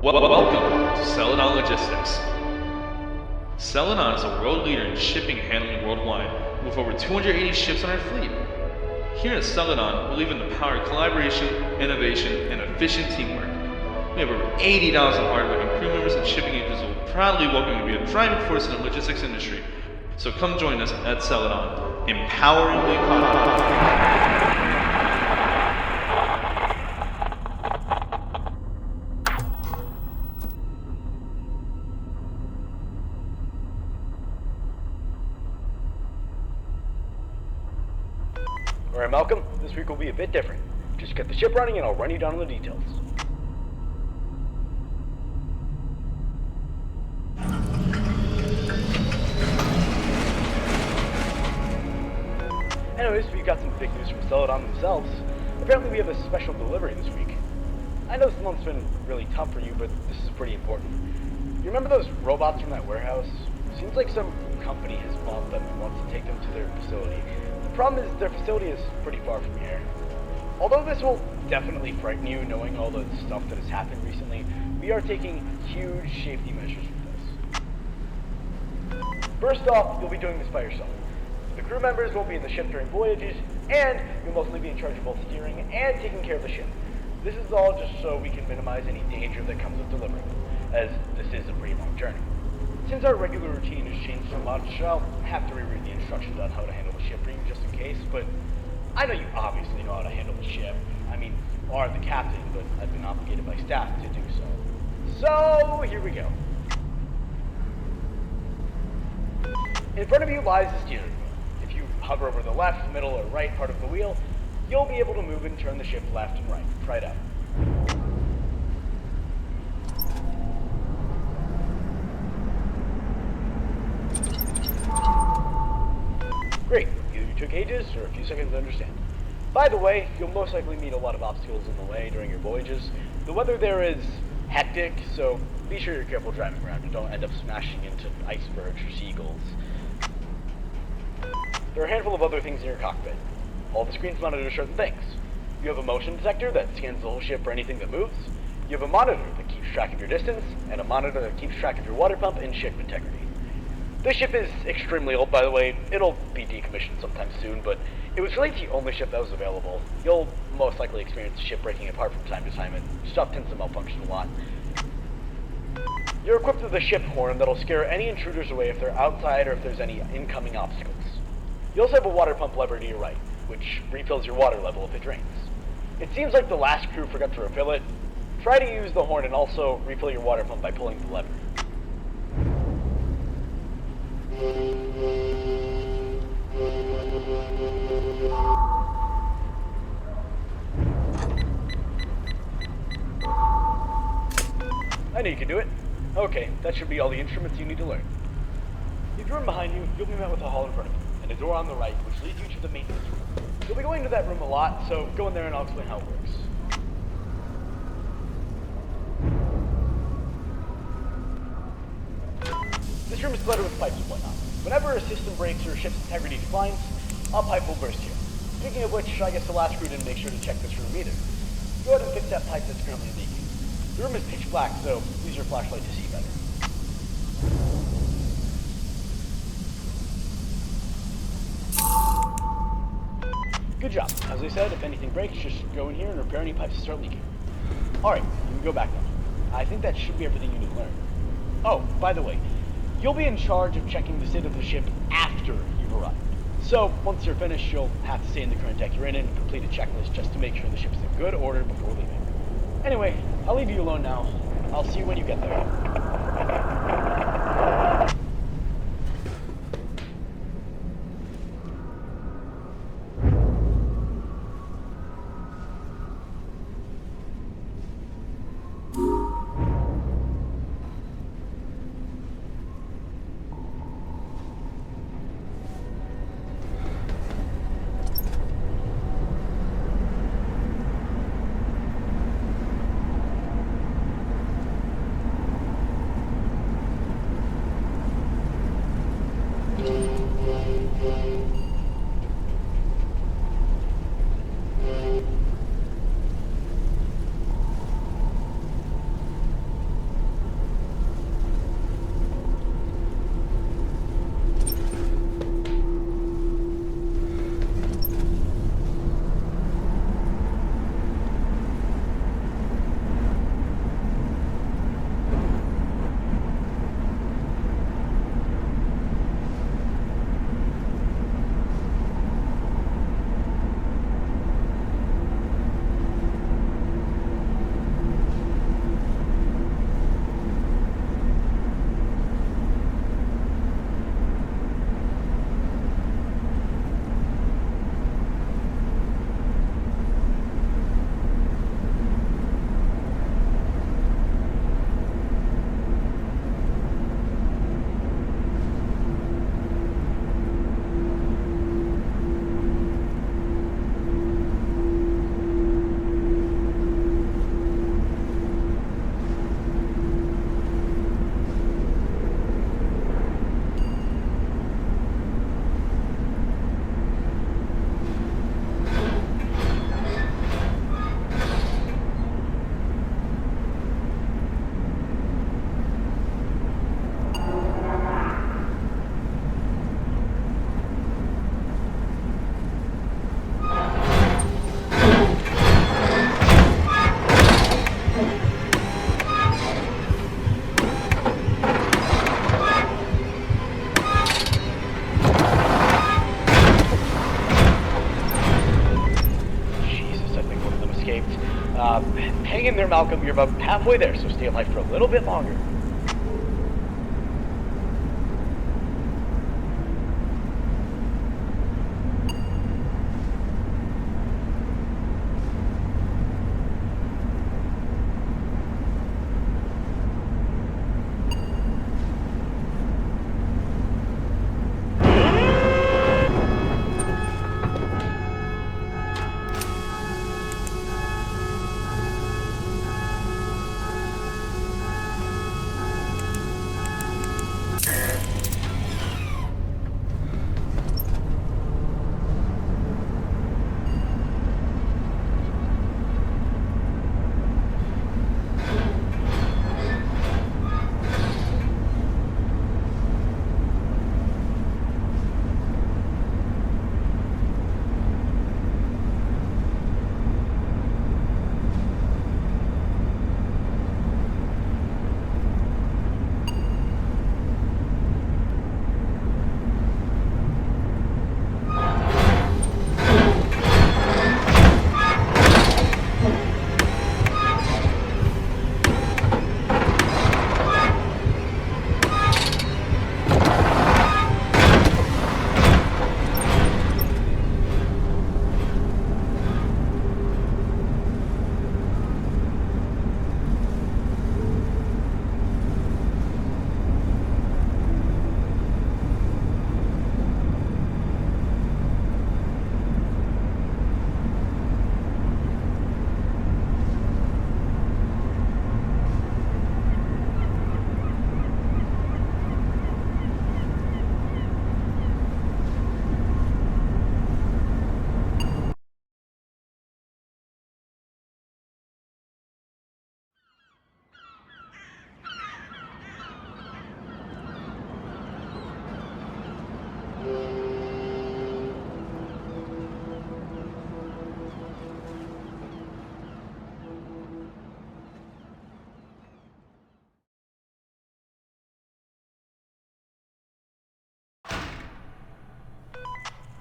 Welcome to Celadon Logistics. Celadon is a world leader in shipping and handling worldwide, with over 280 ships on our fleet. Here at Celadon, we believe in the power of collaboration, innovation, and efficient teamwork. We have over 80,000 hardworking crew members and shipping agents who will proudly welcome you to be a driving force in the logistics industry. So come join us at Celadon, empowering the economy. Alright, Malcolm, this week will be a bit different. Just get the ship running and I'll run you down on the details. Anyways, we got some big news from Celadon themselves. Apparently we have a special delivery this week. I know this month's been really tough for you, but this is pretty important. You remember those robots from that warehouse? Seems like some company has bought them and wants to take them to their facility. The problem is their facility is pretty far from here. Although this will definitely frighten you knowing all the stuff that has happened recently, we are taking huge safety measures with this. First off, you'll be doing this by yourself. The crew members won't be in the ship during voyages, and you'll mostly be in charge of both steering and taking care of the ship. This is all just so we can minimize any danger that comes with delivering them, as this is a pretty long journey. Since our regular routine has changed so much, I'll have to reread the instructions on how to handle the ship for you just in case, but I know you obviously know how to handle the ship. I mean, you are the captain, but I've been obligated by staff to do so. So, here we go. In front of you lies the steering wheel. If you hover over the left, middle, or right part of the wheel, you'll be able to move and turn the ship left and right. Try it out. Great. Either you took ages or a few seconds to understand. By the way, you'll most likely meet a lot of obstacles in the way during your voyages. The weather there is hectic, so be sure you're careful driving around and don't end up smashing into icebergs or seagulls. There are a handful of other things in your cockpit. All the screens monitor certain things. You have a motion detector that scans the whole ship for anything that moves. You have a monitor that keeps track of your distance, and a monitor that keeps track of your water pump and ship integrity. This ship is extremely old, by the way. It'll be decommissioned sometime soon, but it was really the only ship that was available. You'll most likely experience the ship breaking apart from time to time, and stuff tends to malfunction a lot. You're equipped with a ship horn that'll scare any intruders away if they're outside or if there's any incoming obstacles. You also have a water pump lever to your right, which refills your water level if it drains. It seems like the last crew forgot to refill it. Try to use the horn and also refill your water pump by pulling the lever. I knew you could do it. Okay, that should be all the instruments you need to learn. Leave your room behind you, you'll be met with a hall in front of you, and a door on the right, which leads you to the maintenance room. You'll be going to that room a lot, so go in there and I'll explain how it works. This room is cluttered with pipes and whatnot. Whenever a system breaks or a ship's integrity declines, a pipe will burst here. Speaking of which, I guess the last crew didn't make sure to check this room either. Go ahead and fix that pipe that's currently leaking. The room is pitch black, so use your flashlight to see better. Good job. As I said, if anything breaks, just go in here and repair any pipes that start leaking. Alright, you can go back now. I think that should be everything you need to learn. Oh, by the way, you'll be in charge of checking the state of the ship after you've arrived. So, once you're finished, you'll have to stay in the current deck you're in and complete a checklist just to make sure the ship's in good order before leaving. Anyway, I'll leave you alone now. I'll see you when you get there. Malcolm, you're about halfway there, so stay alive for a little bit longer.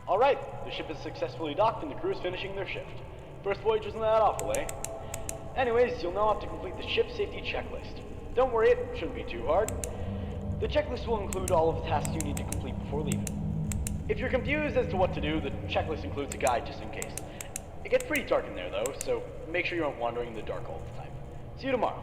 Alright, the ship is successfully docked and the crew is finishing their shift. First voyage wasn't that awful, eh? Anyways, you'll now have to complete the ship safety checklist. Don't worry, it shouldn't be too hard. The checklist will include all of the tasks you need to complete before leaving. If you're confused as to what to do, the checklist includes a guide just in case. It gets pretty dark in there though, so make sure you aren't wandering in the dark all the time. See you tomorrow.